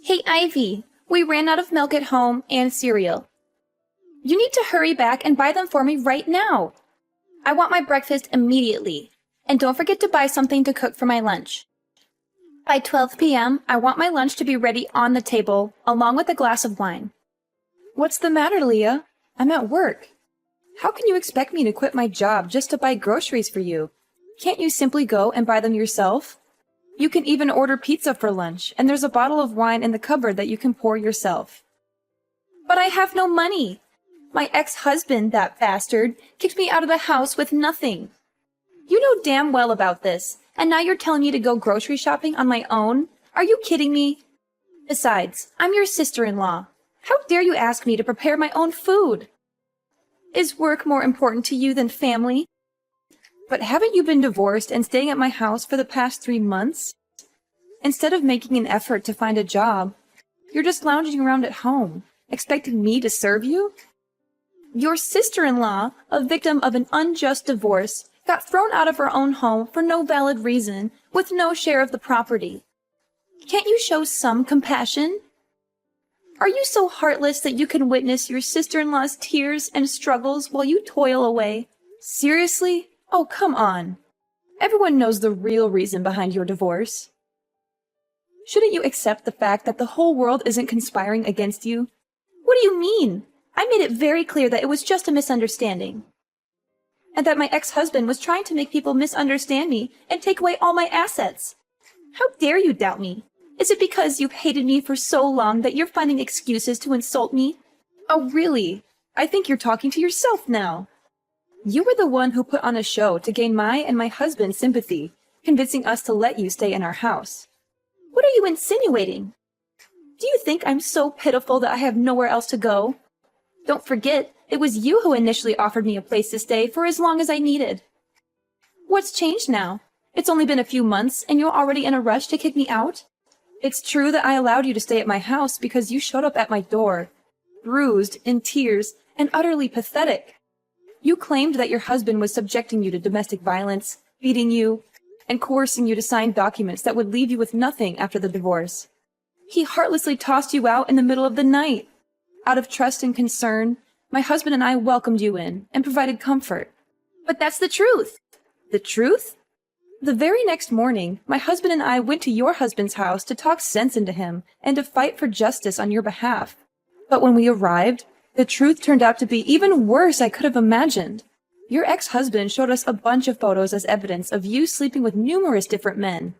Hey, Ivy, we ran out of milk at home and cereal. You need to hurry back and buy them for me right now. I want my breakfast immediately. And don't forget to buy something to cook for my lunch. By 12 p.m., I want my lunch to be ready on the table, along with a glass of wine. What's the matter, Leah? I'm at work. How can you expect me to quit my job just to buy groceries for you? Can't you simply go and buy them yourself? You can even order pizza for lunch, and there's a bottle of wine in the cupboard that you can pour yourself. But I have no money. My ex-husband, that bastard, kicked me out of the house with nothing. You know damn well about this, and now you're telling me to go grocery shopping on my own? Are you kidding me? Besides, I'm your sister-in-law. How dare you ask me to prepare my own food? Is work more important to you than family? But haven't you been divorced and staying at my house for the past 3 months? Instead of making an effort to find a job, you're just lounging around at home, expecting me to serve you? Your sister-in-law, a victim of an unjust divorce, got thrown out of her own home for no valid reason, with no share of the property. Can't you show some compassion? Are you so heartless that you can witness your sister-in-law's tears and struggles while you toil away? Seriously? Oh, come on. Everyone knows the real reason behind your divorce. Shouldn't you accept the fact that the whole world isn't conspiring against you? What do you mean? I made it very clear that it was just a misunderstanding. And that my ex-husband was trying to make people misunderstand me and take away all my assets. How dare you doubt me? Is it because you've hated me for so long that you're finding excuses to insult me? Oh, really? I think you're talking to yourself now. You were the one who put on a show to gain my and my husband's sympathy, convincing us to let you stay in our house. What are you insinuating? Do you think I'm so pitiful that I have nowhere else to go? Don't forget, it was you who initially offered me a place to stay for as long as I needed. What's changed now? It's only been a few months and you're already in a rush to kick me out? It's true that I allowed you to stay at my house because you showed up at my door, bruised, in tears, and utterly pathetic. You claimed that your husband was subjecting you to domestic violence, beating you, and coercing you to sign documents that would leave you with nothing after the divorce. He heartlessly tossed you out in the middle of the night. Out of trust and concern, my husband and I welcomed you in and provided comfort. But that's the truth. The truth? The very next morning, my husband and I went to your husband's house to talk sense into him and to fight for justice on your behalf. But when we arrived, the truth turned out to be even worse I could have imagined. Your ex-husband showed us a bunch of photos as evidence of you sleeping with numerous different men.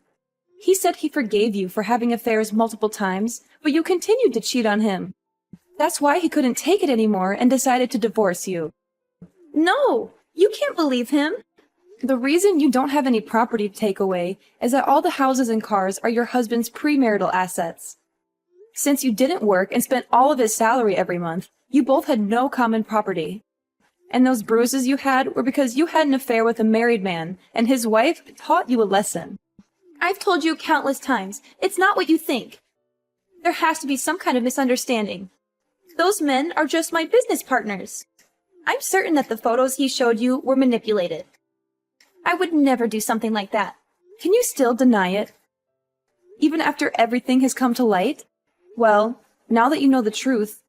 He said he forgave you for having affairs multiple times, but you continued to cheat on him. That's why he couldn't take it anymore and decided to divorce you. No, you can't believe him. The reason you don't have any property to take away is that all the houses and cars are your husband's premarital assets. Since you didn't work and spent all of his salary every month, you both had no common property. And those bruises you had were because you had an affair with a married man, and his wife taught you a lesson. I've told you countless times, it's not what you think. There has to be some kind of misunderstanding. Those men are just my business partners. I'm certain that the photos he showed you were manipulated. I would never do something like that. Can you still deny it? Even after everything has come to light? Well, now that you know the truth,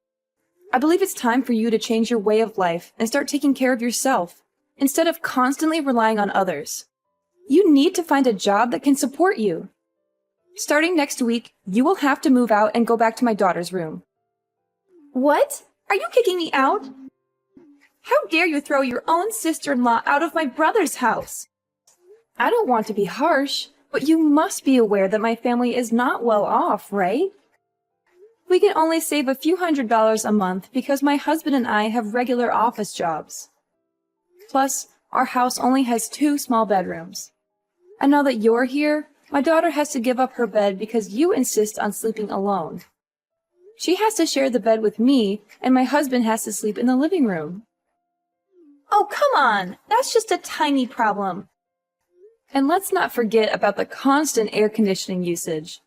I believe it's time for you to change your way of life and start taking care of yourself, instead of constantly relying on others. You need to find a job that can support you. Starting next week, you will have to move out and go back to my daughter's room. What? Are you kicking me out? How dare you throw your own sister-in-law out of my brother's house? I don't want to be harsh, but you must be aware that my family is not well off, right? We can only save a few $100s a month because my husband and I have regular office jobs. Plus, our house only has 2 small bedrooms. And now that you're here, my daughter has to give up her bed because you insist on sleeping alone. She has to share the bed with me, and my husband has to sleep in the living room. Oh, come on! That's just a tiny problem. And let's not forget about the constant air conditioning usage.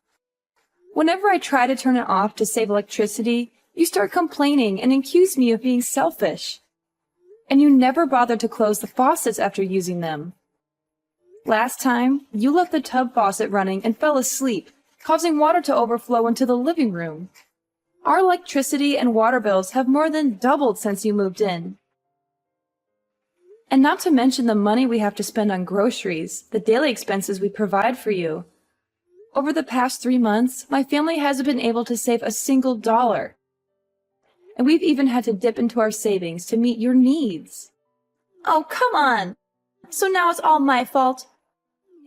Whenever I try to turn it off to save electricity, you start complaining and accuse me of being selfish. And you never bother to close the faucets after using them. Last time, you left the tub faucet running and fell asleep, causing water to overflow into the living room. Our electricity and water bills have more than doubled since you moved in. And not to mention the money we have to spend on groceries, the daily expenses we provide for you. Over the past 3 months, my family hasn't been able to save a single dollar. And we've even had to dip into our savings to meet your needs. Oh, come on. So now it's all my fault?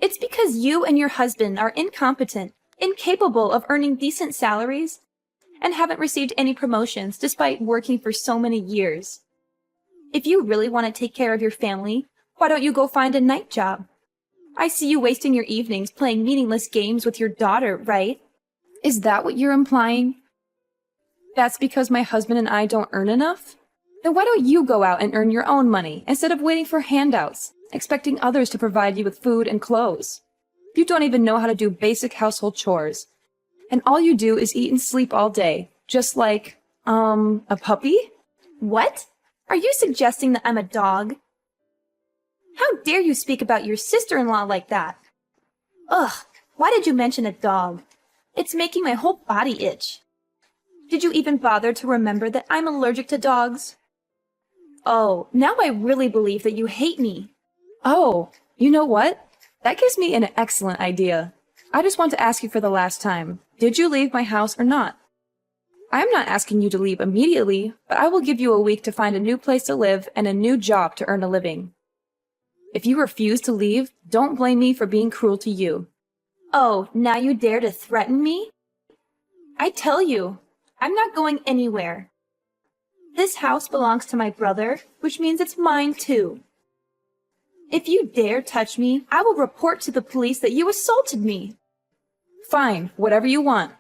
It's because you and your husband are incompetent, incapable of earning decent salaries, and haven't received any promotions despite working for so many years. If you really want to take care of your family, why don't you go find a night job? I see you wasting your evenings playing meaningless games with your daughter, right? Is that what you're implying? That's because my husband and I don't earn enough? Then why don't you go out and earn your own money instead of waiting for handouts, expecting others to provide you with food and clothes? You don't even know how to do basic household chores. And all you do is eat and sleep all day, just like, a puppy? What? Are you suggesting that I'm a dog? How dare you speak about your sister-in-law like that? Ugh, why did you mention a dog? It's making my whole body itch. Did you even bother to remember that I'm allergic to dogs? Oh, now I really believe that you hate me. Oh, you know what? That gives me an excellent idea. I just want to ask you for the last time. Did you leave my house or not? I am not asking you to leave immediately, but I will give you a week to find a new place to live and a new job to earn a living. If you refuse to leave, don't blame me for being cruel to you. Oh, now you dare to threaten me? I tell you, I'm not going anywhere. This house belongs to my brother, which means it's mine too. If you dare touch me, I will report to the police that you assaulted me. Fine, whatever you want.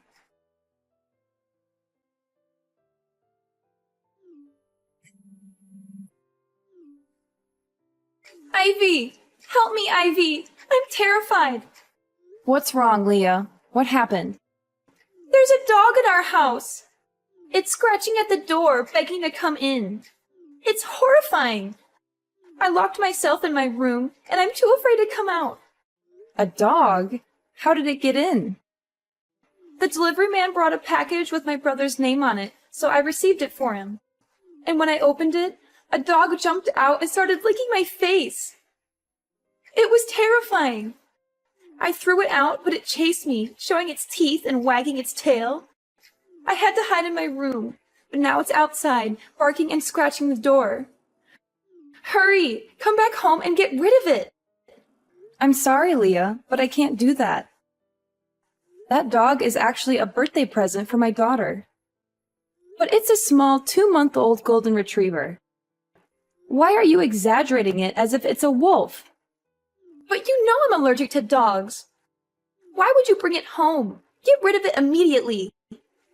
Ivy! Help me, Ivy! I'm terrified! What's wrong, Leah? What happened? There's a dog in our house! It's scratching at the door, begging to come in. It's horrifying! I locked myself in my room, and I'm too afraid to come out. A dog? How did it get in? The delivery man brought a package with my brother's name on it, so I received it for him. And when I opened it, a dog jumped out and started licking my face. It was terrifying. I threw it out, but it chased me, showing its teeth and wagging its tail. I had to hide in my room, but now it's outside, barking and scratching the door. Hurry! Come back home and get rid of it! I'm sorry, Leah, but I can't do that. That dog is actually a birthday present for my daughter. But it's a small 2-month-old golden retriever. Why are you exaggerating it as if it's a wolf? But you know I'm allergic to dogs. Why would you bring it home? Get rid of it immediately.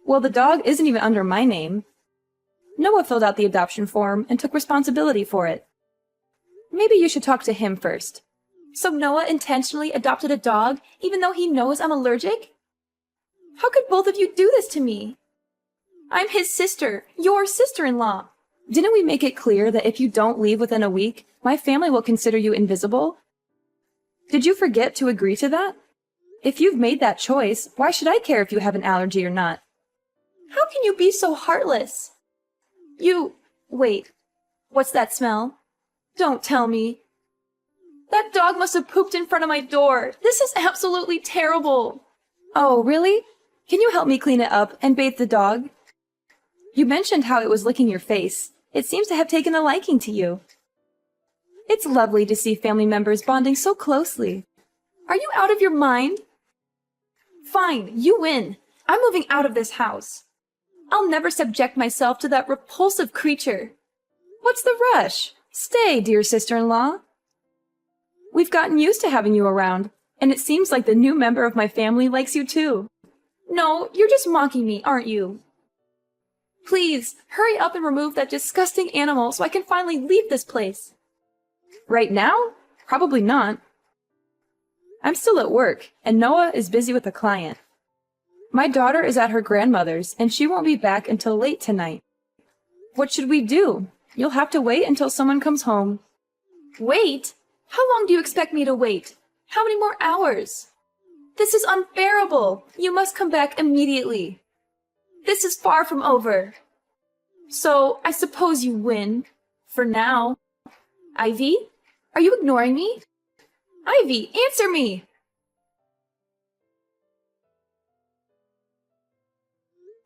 Well, the dog isn't even under my name. Noah filled out the adoption form and took responsibility for it. Maybe you should talk to him first. So Noah intentionally adopted a dog even though he knows I'm allergic? How could both of you do this to me? I'm his sister, your sister-in-law. Didn't we make it clear that if you don't leave within a week, my family will consider you invisible? Did you forget to agree to that? If you've made that choice, why should I care if you have an allergy or not? How can you be so heartless? Wait, what's that smell? Don't tell me. That dog must have pooped in front of my door. This is absolutely terrible. Oh, really? Can you help me clean it up and bathe the dog? You mentioned how it was licking your face. It seems to have taken a liking to you. It's lovely to see family members bonding so closely. Are you out of your mind? Fine, you win. I'm moving out of this house. I'll never subject myself to that repulsive creature. What's the rush? Stay, dear sister-in-law. We've gotten used to having you around, and it seems like the new member of my family likes you too. No, you're just mocking me, aren't you? Please, hurry up and remove that disgusting animal so I can finally leave this place. Right now? Probably not. I'm still at work, and Noah is busy with a client. My daughter is at her grandmother's, and she won't be back until late tonight. What should we do? You'll have to wait until someone comes home. Wait? How long do you expect me to wait? How many more hours? This is unbearable! You must come back immediately. This is far from over. So, I suppose you win. For now. Ivy? Are you ignoring me? Ivy, answer me!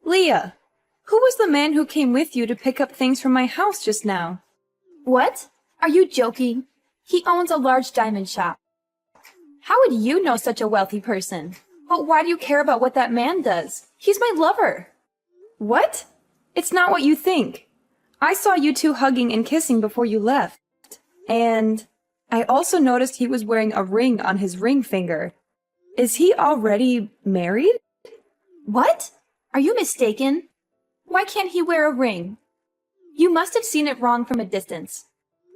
Leah, who was the man who came with you to pick up things from my house just now? What? Are you joking? He owns a large diamond shop. How would you know such a wealthy person? But why do you care about what that man does? He's my lover. What? It's not what you think. I saw you two hugging and kissing before you left. And I also noticed he was wearing a ring on his ring finger. Is he already married? What? Are you mistaken? Why can't he wear a ring? You must have seen it wrong from a distance.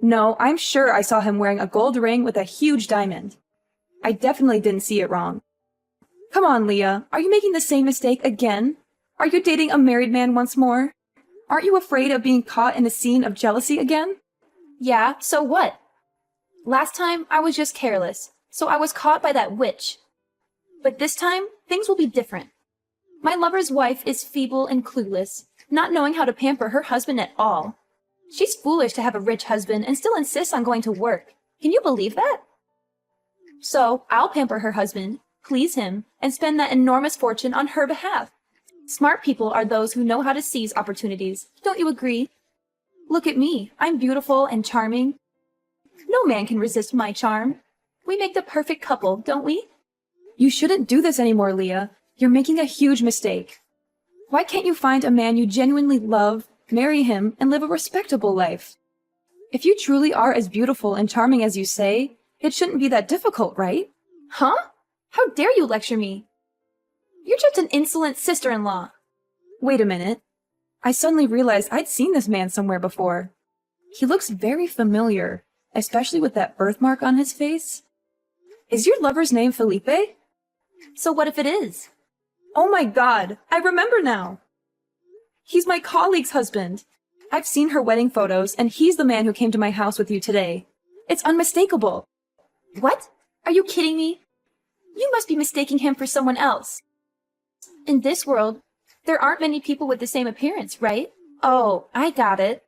No, I'm sure I saw him wearing a gold ring with a huge diamond. I definitely didn't see it wrong. Come on, Leah. Are you making the same mistake again? Are you dating a married man once more? Aren't you afraid of being caught in a scene of jealousy again? Yeah, so what? Last time, I was just careless, so I was caught by that witch. But this time, things will be different. My lover's wife is feeble and clueless, not knowing how to pamper her husband at all. She's foolish to have a rich husband and still insists on going to work. Can you believe that? So, I'll pamper her husband, please him, and spend that enormous fortune on her behalf. Smart people are those who know how to seize opportunities. Don't you agree? Look at me. I'm beautiful and charming. No man can resist my charm. We make the perfect couple, don't we? You shouldn't do this anymore, Leah. You're making a huge mistake. Why can't you find a man you genuinely love, marry him, and live a respectable life? If you truly are as beautiful and charming as you say, it shouldn't be that difficult, right? Huh? How dare you lecture me? You're just an insolent sister-in-law. Wait a minute. I suddenly realized I'd seen this man somewhere before. He looks very familiar, especially with that birthmark on his face. Is your lover's name Felipe? So what if it is? Oh my God, I remember now. He's my colleague's husband. I've seen her wedding photos, and he's the man who came to my house with you today. It's unmistakable. What? Are you kidding me? You must be mistaking him for someone else. In this world, there aren't many people with the same appearance, right? Oh, I got it.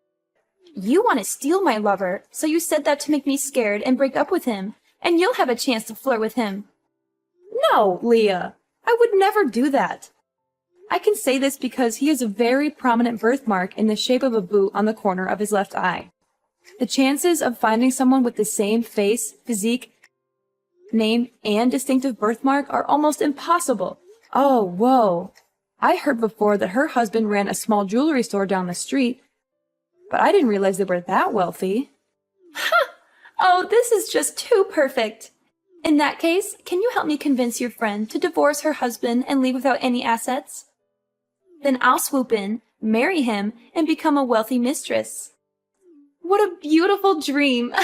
You want to steal my lover, so you said that to make me scared and break up with him, and you'll have a chance to flirt with him. No, Leah. I would never do that. I can say this because he has a very prominent birthmark in the shape of a boot on the corner of his left eye. The chances of finding someone with the same face, physique, name, and distinctive birthmark are almost impossible. Oh, whoa. I heard before that her husband ran a small jewelry store down the street, but I didn't realize they were that wealthy. Ha! Oh, this is just too perfect. In that case, can you help me convince your friend to divorce her husband and leave without any assets? Then I'll swoop in, marry him, and become a wealthy mistress. What a beautiful dream!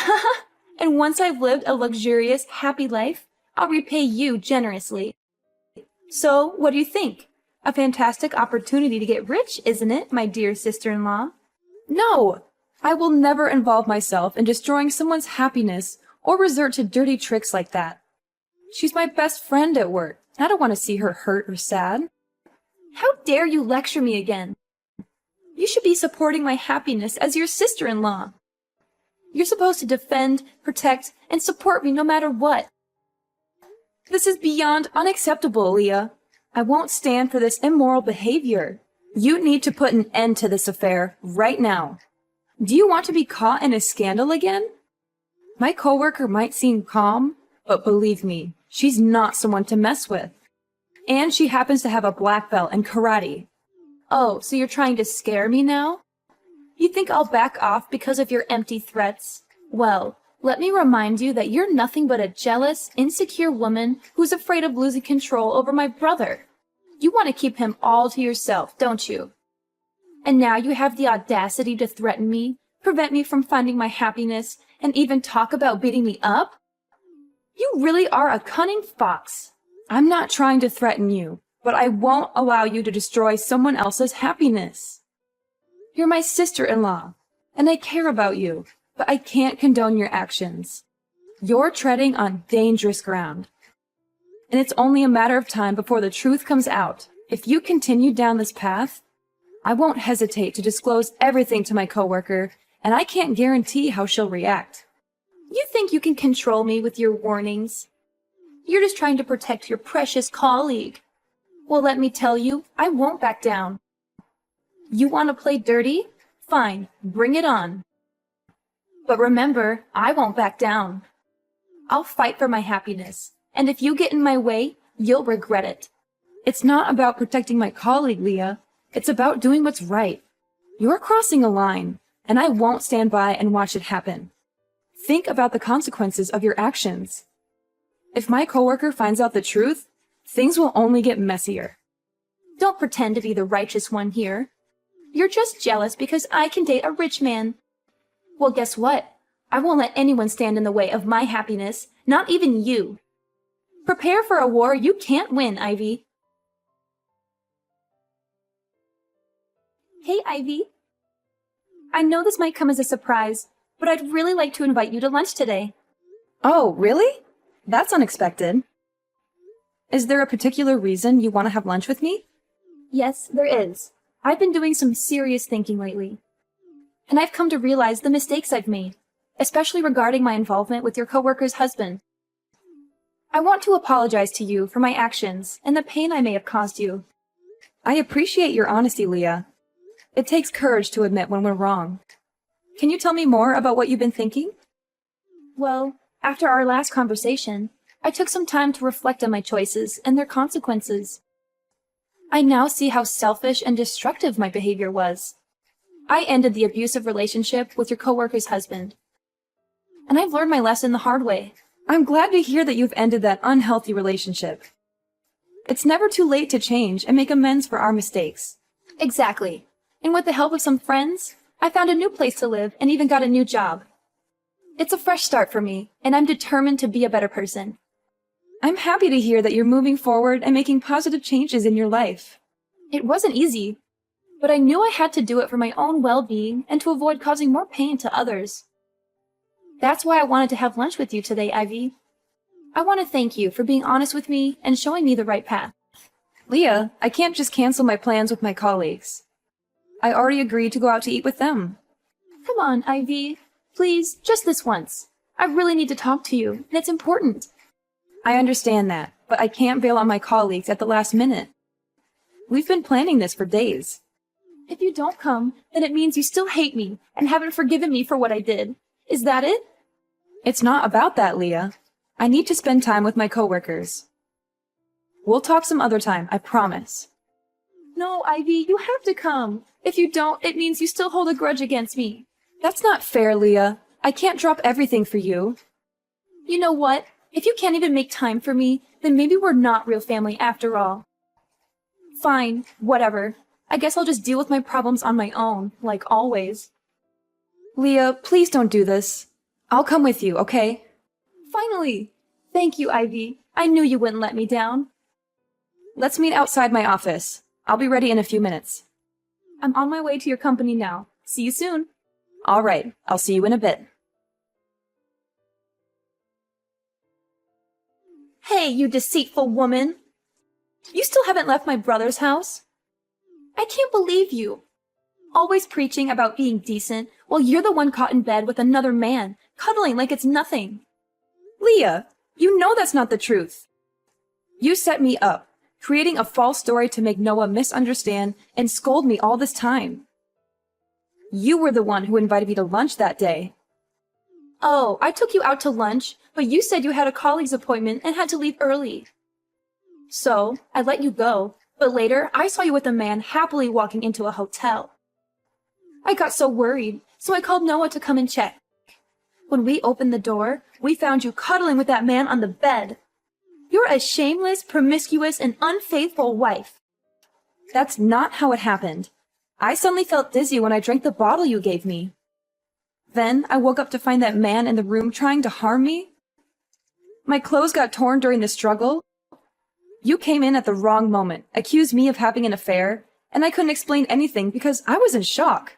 And once I've lived a luxurious, happy life, I'll repay you generously. So, what do you think? A fantastic opportunity to get rich, isn't it, my dear sister-in-law? No! I will never involve myself in destroying someone's happiness or resort to dirty tricks like that. She's my best friend at work. I don't want to see her hurt or sad. How dare you lecture me again? You should be supporting my happiness as your sister-in-law. You're supposed to defend, protect, and support me no matter what. This is beyond unacceptable, Leah. I won't stand for this immoral behavior. You need to put an end to this affair right now. Do you want to be caught in a scandal again? My coworker might seem calm, but believe me, she's not someone to mess with. And she happens to have a black belt in karate. Oh, so you're trying to scare me now? You think I'll back off because of your empty threats? Well, let me remind you that you're nothing but a jealous, insecure woman who's afraid of losing control over my brother. You want to keep him all to yourself, don't you? And now you have the audacity to threaten me, prevent me from finding my happiness, and even talk about beating me up? You really are a cunning fox. I'm not trying to threaten you, but I won't allow you to destroy someone else's happiness. You're my sister-in-law, and I care about you, but I can't condone your actions. You're treading on dangerous ground. and it's only a matter of time before the truth comes out. If you continue down this path, I won't hesitate to disclose everything to my coworker, and I can't guarantee how she'll react. You think you can control me with your warnings? You're just trying to protect your precious colleague. Well, let me tell you, I won't back down. You want to play dirty? Fine, bring it on. But remember, I won't back down. I'll fight for my happiness, and if you get in my way, you'll regret it. It's not about protecting my colleague, Leah. It's about doing what's right. You're crossing a line, and I won't stand by and watch it happen. Think about the consequences of your actions. If my coworker finds out the truth, things will only get messier. Don't pretend to be the righteous one here. You're just jealous because I can date a rich man. Well, guess what? I won't let anyone stand in the way of my happiness, not even you. Prepare for a war you can't win, Ivy. Hey, Ivy. I know this might come as a surprise, but I'd really like to invite you to lunch today. Oh, really? That's unexpected. Is there a particular reason you want to have lunch with me? Yes, there is. I've been doing some serious thinking lately. And I've come to realize the mistakes I've made, especially regarding my involvement with your coworker's husband. I want to apologize to you for my actions and the pain I may have caused you. I appreciate your honesty, Leah. It takes courage to admit when we're wrong. Can you tell me more about what you've been thinking? Well, after our last conversation, I took some time to reflect on my choices and their consequences. I now see how selfish and destructive my behavior was. I ended the abusive relationship with your coworker's husband. And I've learned my lesson the hard way. I'm glad to hear that you've ended that unhealthy relationship. It's never too late to change and make amends for our mistakes. Exactly. And with the help of some friends, I found a new place to live and even got a new job. It's a fresh start for me, and I'm determined to be a better person. I'm happy to hear that you're moving forward and making positive changes in your life. It wasn't easy, but I knew I had to do it for my own well-being and to avoid causing more pain to others. That's why I wanted to have lunch with you today, Ivy. I want to thank you for being honest with me and showing me the right path. Leah, I can't just cancel my plans with my colleagues. I already agreed to go out to eat with them. Come on, Ivy. Please, just this once. I really need to talk to you, and it's important. I understand that, but I can't bail on my colleagues at the last minute. We've been planning this for days. If you don't come, then it means you still hate me and haven't forgiven me for what I did. Is that it? It's not about that, Leah. I need to spend time with my coworkers. We'll talk some other time, I promise. No, Ivy, you have to come. If you don't, it means you still hold a grudge against me. That's not fair, Leah. I can't drop everything for you. You know what? If you can't even make time for me, then maybe we're not real family after all. Fine, whatever. I guess I'll just deal with my problems on my own, like always. Leah, please don't do this. I'll come with you, okay? Finally! Thank you, Ivy. I knew you wouldn't let me down. Let's meet outside my office. I'll be ready in a few minutes. I'm on my way to your company now. See you soon. All right, I'll see you in a bit. Hey, you deceitful woman! You still haven't left my brother's house? I can't believe you. Always preaching about being decent while you're the one caught in bed with another man, cuddling like it's nothing. Leah, you know that's not the truth. You set me up, creating a false story to make Noah misunderstand and scold me all this time. You were the one who invited me to lunch that day. Oh, I took you out to lunch, but you said you had a colleague's appointment and had to leave early. So, I let you go, but later I saw you with a man happily walking into a hotel. I got so worried, so I called Noah to come and check. When we opened the door, we found you cuddling with that man on the bed. You're a shameless, promiscuous, and unfaithful wife. That's not how it happened. I suddenly felt dizzy when I drank the bottle you gave me. Then I woke up to find that man in the room trying to harm me. My clothes got torn during the struggle. You came in at the wrong moment, accused me of having an affair, and I couldn't explain anything because I was in shock.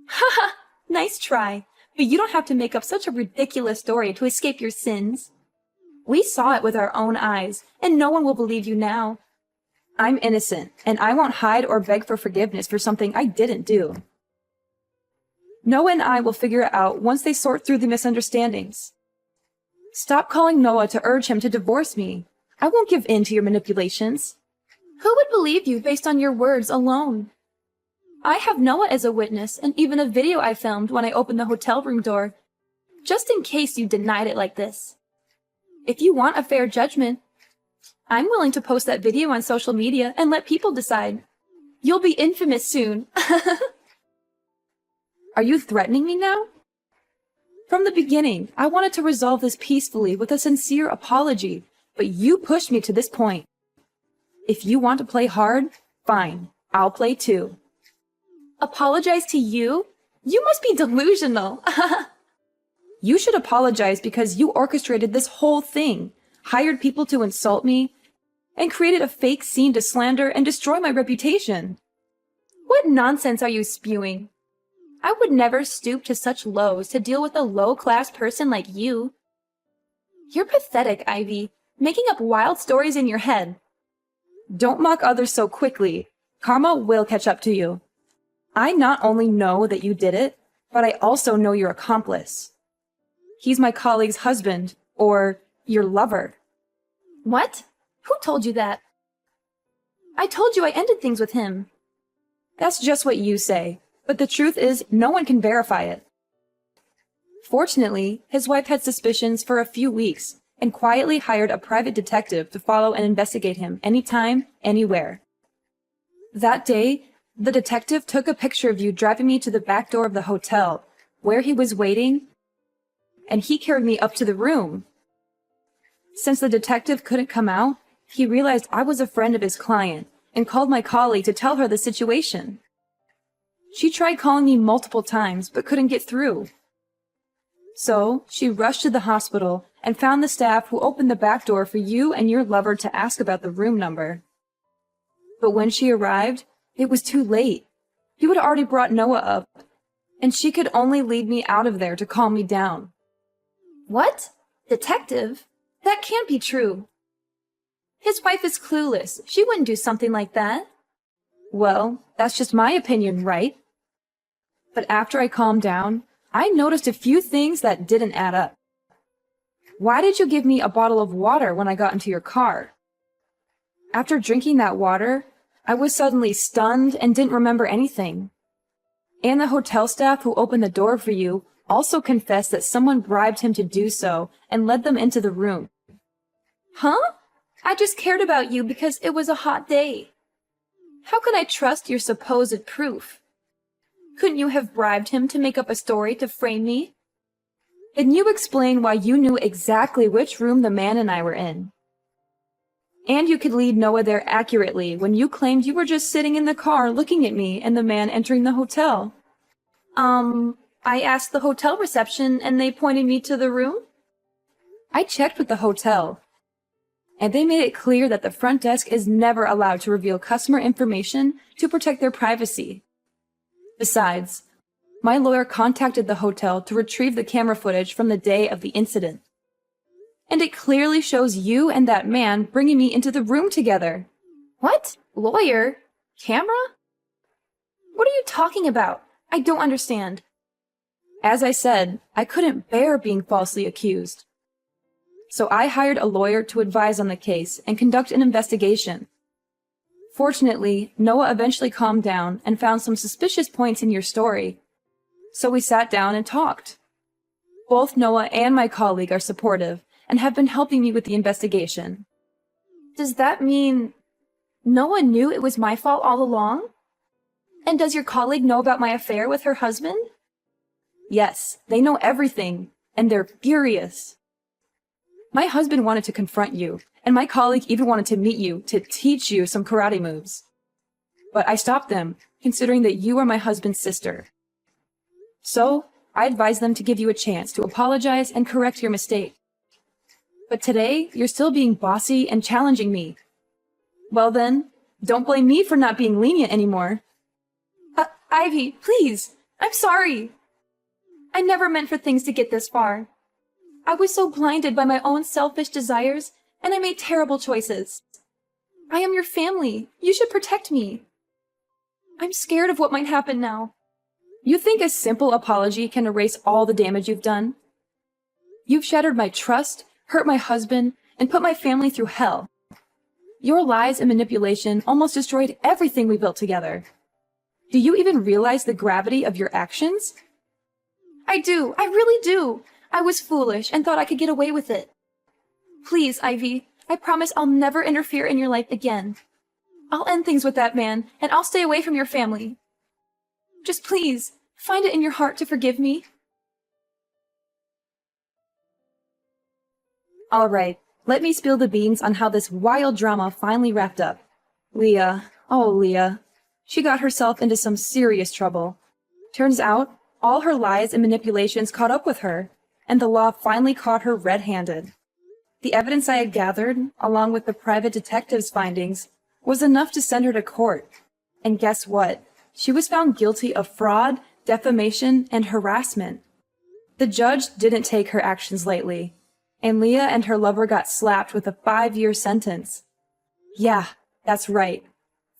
Haha, nice try, but you don't have to make up such a ridiculous story to escape your sins. We saw it with our own eyes, and no one will believe you now. I'm innocent, and I won't hide or beg for forgiveness for something I didn't do. Noah and I will figure it out once they sort through the misunderstandings. Stop calling Noah to urge him to divorce me. I won't give in to your manipulations. Who would believe you based on your words alone? I have Noah as a witness and even a video I filmed when I opened the hotel room door, just in case you denied it like this. If you want a fair judgment, I'm willing to post that video on social media and let people decide. You'll be infamous soon. Are you threatening me now? From the beginning, I wanted to resolve this peacefully with a sincere apology, but you pushed me to this point. If you want to play hard, fine, I'll play too. Apologize to you? You must be delusional. You should apologize because you orchestrated this whole thing, hired people to insult me, and created a fake scene to slander and destroy my reputation. What nonsense are you spewing? I would never stoop to such lows to deal with a low-class person like you. You're pathetic, Ivy, making up wild stories in your head. Don't mock others so quickly. Karma will catch up to you. I not only know that you did it, but I also know your accomplice. He's my colleague's husband, or your lover. What? Who told you that? I told you I ended things with him. That's just what you say, but the truth is no one can verify it. Fortunately, his wife had suspicions for a few weeks and quietly hired a private detective to follow and investigate him anytime, anywhere. That day, the detective took a picture of you driving me to the back door of the hotel, where he was waiting, and he carried me up to the room. Since the detective couldn't come out, he realized I was a friend of his client and called my colleague to tell her the situation. She tried calling me multiple times but couldn't get through. So she rushed to the hospital and found the staff who opened the back door for you and your lover to ask about the room number. But when she arrived, it was too late. You had already brought Noah up, and she could only lead me out of there to calm me down. What? Detective? That can't be true. His wife is clueless. She wouldn't do something like that. Well, that's just my opinion, right? But after I calmed down, I noticed a few things that didn't add up. Why did you give me a bottle of water when I got into your car? After drinking that water, I was suddenly stunned and didn't remember anything. And the hotel staff who opened the door for you also confessed that someone bribed him to do so and led them into the room. Huh? I just cared about you because it was a hot day. How could I trust your supposed proof? Couldn't you have bribed him to make up a story to frame me? Can you explain why you knew exactly which room the man and I were in? And you could lead Noah there accurately when you claimed you were just sitting in the car looking at me and the man entering the hotel. I asked the hotel reception and they pointed me to the room? I checked with the hotel, and they made it clear that the front desk is never allowed to reveal customer information to protect their privacy. Besides, my lawyer contacted the hotel to retrieve the camera footage from the day of the incident. And it clearly shows you and that man bringing me into the room together. What? Lawyer? Camera? What are you talking about? I don't understand. As I said, I couldn't bear being falsely accused. So I hired a lawyer to advise on the case and conduct an investigation. Fortunately, Noah eventually calmed down and found some suspicious points in your story. So we sat down and talked. Both Noah and my colleague are supportive and have been helping me with the investigation. Does that mean Noah knew it was my fault all along? And does your colleague know about my affair with her husband? Yes, they know everything, and they're furious. My husband wanted to confront you, and my colleague even wanted to meet you to teach you some karate moves. But I stopped them, considering that you are my husband's sister. So, I advised them to give you a chance to apologize and correct your mistake. But today, you're still being bossy and challenging me. Well then, don't blame me for not being lenient anymore. Ivy, please, I'm sorry. I never meant for things to get this far. I was so blinded by my own selfish desires, and I made terrible choices. I am your family. You should protect me. I'm scared of what might happen now. You think a simple apology can erase all the damage you've done? You've shattered my trust, hurt my husband, and put my family through hell. Your lies and manipulation almost destroyed everything we built together. Do you even realize the gravity of your actions? I do. I really do. I was foolish and thought I could get away with it. Please, Ivy, I promise I'll never interfere in your life again. I'll end things with that man, and I'll stay away from your family. Just please, find it in your heart to forgive me. All right, let me spill the beans on how this wild drama finally wrapped up. Leah, oh Leah, she got herself into some serious trouble. Turns out, all her lies and manipulations caught up with her, and the law finally caught her red-handed. The evidence I had gathered, along with the private detective's findings, was enough to send her to court. And guess what? She was found guilty of fraud, defamation, and harassment. The judge didn't take her actions lightly, and Leah and her lover got slapped with a 5-year sentence. Yeah, that's right.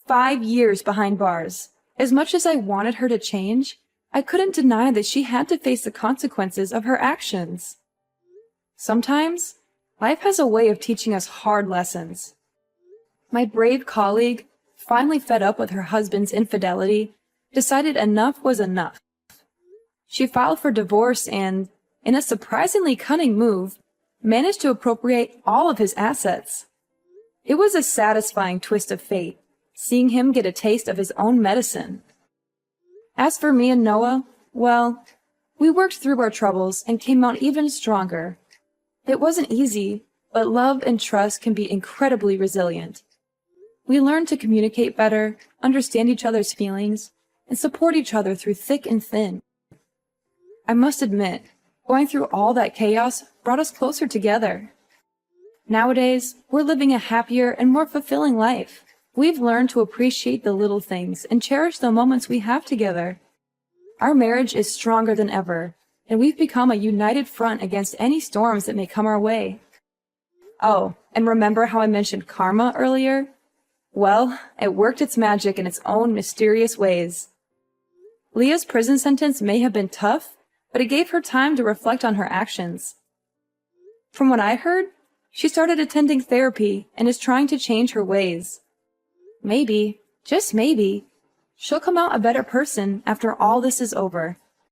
5 years behind bars. As much as I wanted her to change, I couldn't deny that she had to face the consequences of her actions. Sometimes, life has a way of teaching us hard lessons. My brave colleague, finally fed up with her husband's infidelity, decided enough was enough. She filed for divorce and, in a surprisingly cunning move, managed to appropriate all of his assets. It was a satisfying twist of fate, seeing him get a taste of his own medicine. As for me and Noah, well, we worked through our troubles and came out even stronger. It wasn't easy, but love and trust can be incredibly resilient. We learned to communicate better, understand each other's feelings, and support each other through thick and thin. I must admit, going through all that chaos brought us closer together. Nowadays, we're living a happier and more fulfilling life. We've learned to appreciate the little things and cherish the moments we have together. Our marriage is stronger than ever, and we've become a united front against any storms that may come our way. Oh, and remember how I mentioned karma earlier? Well, it worked its magic in its own mysterious ways. Leah's prison sentence may have been tough, but it gave her time to reflect on her actions. From what I heard, she started attending therapy and is trying to change her ways. Maybe, just maybe, she'll come out a better person after all this is over.